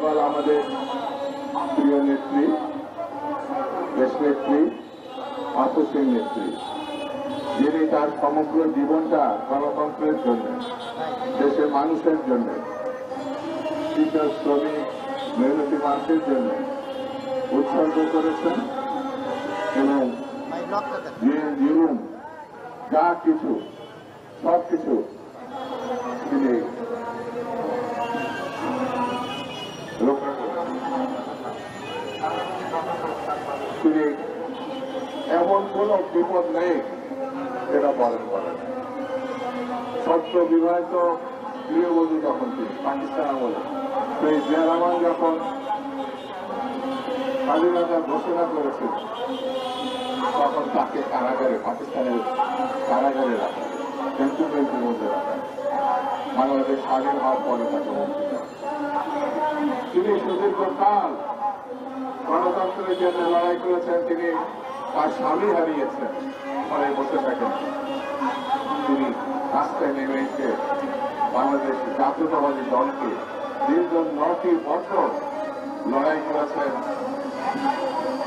গতকাল আমাদের প্রিয় নেত্রী, দেশনেত্রী আপসের নেত্রী, যিনি তার সমগ্র জীবনটা গণতন্ত্রের জন্য, দেশের মানুষের জন্য, কৃষক, শ্রমিক, মেহনতি মানুষের জন্য উৎসর্গ করেছেন এবং জীবন যা কিছু সব কিছু তিনি রক্ষা করেন। তিনি এমন কোন বিপদ নেই যেটা পালন করেন। সত্য বিবাহিত গৃহবধূ যখন তিনি পাকিস্তান আমলে, সেই জিয়া রহমান যখন স্বাধীনতার ঘোষণা করেছিল তখন তাকে কারাগারে, পাকিস্তানের কারাগারে রাখা, ক্যান্টনমেন্টের মধ্যে রাখা, বাংলাদেশ স্বাধীন হওয়ার পরে তাকে মুক্তি দেওয়া। তিনি সুদীর্ঘকাল গণতন্ত্রের জন্য লড়াই করেছেন। তিনি তার স্বামী হারিয়েছেন, ঘরে বসে থাকেন। তিনি রাস্তায় নেমে এসে বাংলাদেশ জাতীয়তাবাদী দলকে দীর্ঘ 9টি বছর লড়াই করেছেন।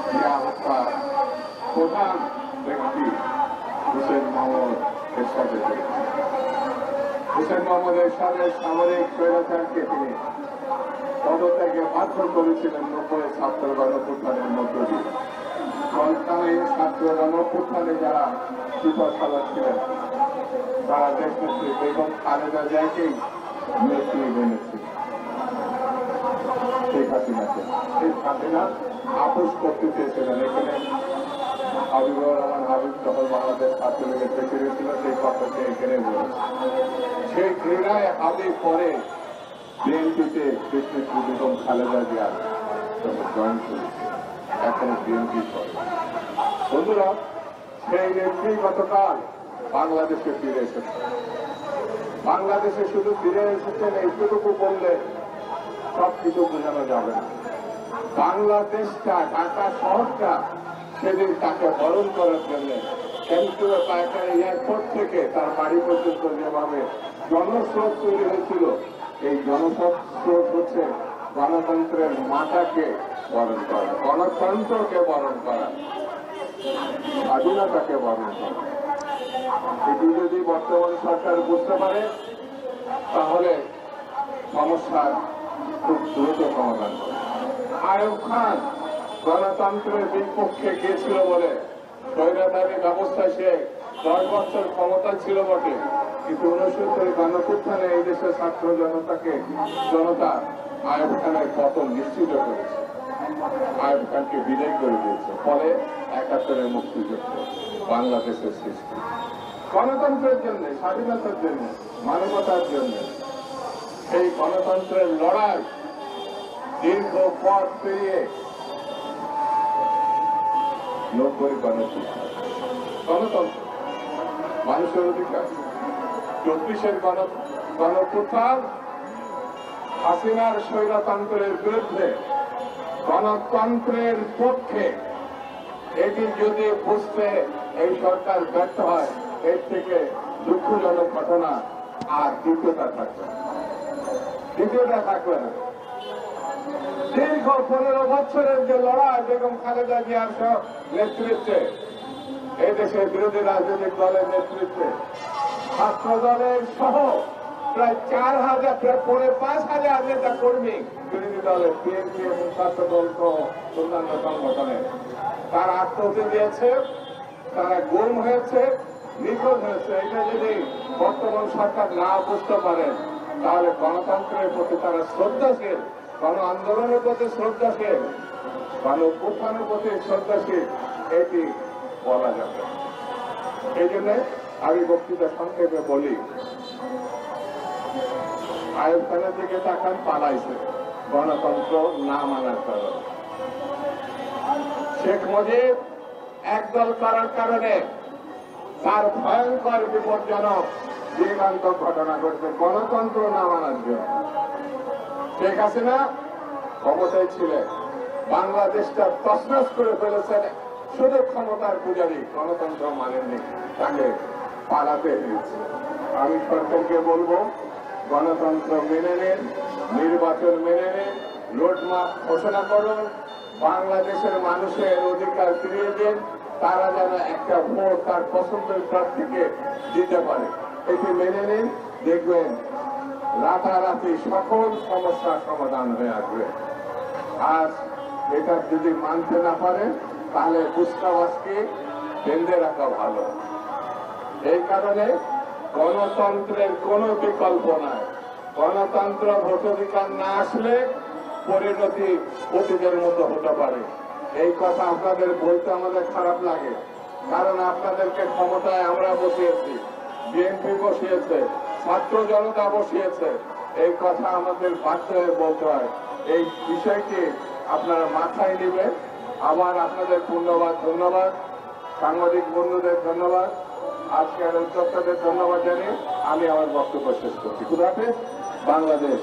জিয়া হত্যা প্রধান ব্যক্তি হুসেন মোহাম্মদ এরশাদের, হুসেন মোহাম্মদ এরশাদের সামরিক স্বৈরাচারকে তিনি পদত্যাগে বাধ্য করেছিলেন 90 ছাত্র গণঅভ্যুত্থানের মধ্য দিয়ে। সরকারি ছাত্র গণঅভ্যুত্থানে যারা সুপার চালাচ্ছিলেন তারা দেশনেত্রী বেগম খালেদা জিয়াকেই নেত্রী মেনেছিল। শেখ হাসিনাকে, শেখ হাসিনা আপোষ করতে চেয়েছিলেন। এখানে হাবিবুর রহমান হাবিব যখন বাংলাদেশ ছাত্রলীগের প্রেসিডেন্ট ছিল সেই কথাকে এখানে বলেছে। সেই ক্রীড়ায় হাবিব পরে বিএনপিতে দেশনেত্রী বেগম খালেদা জিয়া জয়েন করেছে, এখনো বিএনপি করে। বন্ধুরা, সেই নেত্রী গতকাল বাংলাদেশে ফিরে এসেছে। বাংলাদেশে শুধু ফিরে এসেছেন এইটুকু বললে সবকিছু বোঝানো যাবে না। বাংলাদেশটা, ঢাকা শহরটা সেদিন তাকে বরণ করার জন্য এয়ারপোর্ট থেকে তার বাড়ি পর্যন্ত যেভাবে জনস্রোত তৈরি হয়েছিল, এই জনস্রোত হচ্ছে গণতন্ত্রের মাতাকে বরণ করা, গণতন্ত্রকে বরণ করা, স্বাধীনতাকে বরণ করা। এটি যদি বর্তমান সরকার বুঝতে পারে তাহলে সমস্যার খুব দ্রুত সমাধান করে। আইয়ুব খান গণতন্ত্রের বিপক্ষে গিয়েছিল বলে স্বৈরাচারী ব্যবস্থায় সে 10 বছর ক্ষমতা ছিল বটে, কিন্তু 69 গণঅভ্যুত্থানে এই দেশের ছাত্র জনতা আইয়ুব খানের পতন নিশ্চিত করেছে, আইয়ুব খানকে বিদায় করে দিয়েছে। ফলে 71 মুক্তিযুদ্ধ, বাংলাদেশের সৃষ্টি, গণতন্ত্রের জন্য, স্বাধীনতার জন্য, মানবতার জন্য। সেই গণতন্ত্রের লড়াই দীর্ঘ পথ পেরিয়ে 90 গণতন্ত্র, মানুষের অধিকার, 24 গণঅভ্যুত্থান, হাসিনার স্বৈরতন্ত্রের বিরুদ্ধে গণতন্ত্রের পক্ষে। এটি যদি বুঝতে এই সরকার ব্যর্থ হয়, এর থেকে দুঃখজনক ঘটনা আর দ্বিতীয়টা থাকবে না। দীর্ঘ 15 বছরের যে লড়াই বেগম খালেদা জিয়ার নেতৃত্বে, এই দেশের বিরোধী রাজনৈতিক দলের নেতৃত্বে, ছাত্র দলের সহ প্রায় 4000, প্রায় 5,000 নেতা কর্মী, বিরোধী দলের বিএনপি এবং ছাত্র দল সহ অন্যান্য সংগঠনের, তারা আত্মহত্যা দিয়েছে, তারা গুম হয়েছে, নিখোঁজ হয়েছে। এটা যদি বর্তমান সরকার না বুঝতে পারেন তাহলে গণতন্ত্রের প্রতি তারা শ্রদ্ধাশীল, গণ আন্দোলনের প্রতি শ্রদ্ধাশীল, গণ অভ্যুত্থানের প্রতি শ্রদ্ধাশীল, এটি বলা যাবে। এই জন্য আমি বক্তৃতা সংক্ষেপে বলি, আইয়ুব খানের দিকে তাকান, পালাইছে গণতন্ত্র না মানার কারণে। শেখ মুজিব একদল করার কারণে তার ভয়ঙ্কর বিপজ্জনক জীবনান্তক ঘটনা ঘটছে গণতন্ত্র না মানার জন্য। শেখ হাসিনা ক্ষমতায় ছিলেন, বাংলাদেশটা তছনছ করে ফেলেছেন শুধু ক্ষমতার পূজারী, গণতন্ত্র মানেননি, তাকে পালাতে হয়েছে। আমি সরকারকে বলবো, গণতন্ত্র মেনে নিন, নির্বাচন মেনে নিন, রোডম্যাপ ঘোষণা করুন, বাংলাদেশের মানুষের অধিকার ফিরিয়ে দিন, তারা যেন একটা ভোট তার পছন্দের প্রার্থীকে দিতে পারে। এটি মেনে নিন, দেখবেন রাতারাতি সকল সমস্যার সমাধান হয়ে আসবে। আজ এটা যদি মানতে না পারে তাহলে কুচকাওয়াজকে বেঁধে রাখা ভালো। এই কারণে গণতন্ত্রের কোনো বিকল্প নাই। গণতন্ত্র ভোটাধিকার না আসলে পরিণতি অতীতের মতো হতে পারে। এই কথা আপনাদের বলতে আমাদের খারাপ লাগে, কারণ আপনাদেরকে ক্ষমতায় আমরা বসিয়েছি, বিএনপি বসিয়েছে, ছাত্র জনতা বসিয়েছে। এই কথা আমাদের বাধ্য হয়ে বলতে হয়। এই বিষয়টি আপনারা মাথায় নেবেন। আবার আপনাদের ধন্যবাদ, সাংবাদিক বন্ধুদের ধন্যবাদ, আজকের উদ্যোক্তাদের ধন্যবাদ জানিয়ে আমি আমার বক্তব্য শেষ করছি। খুদা হাফেজ। বাংলাদেশ।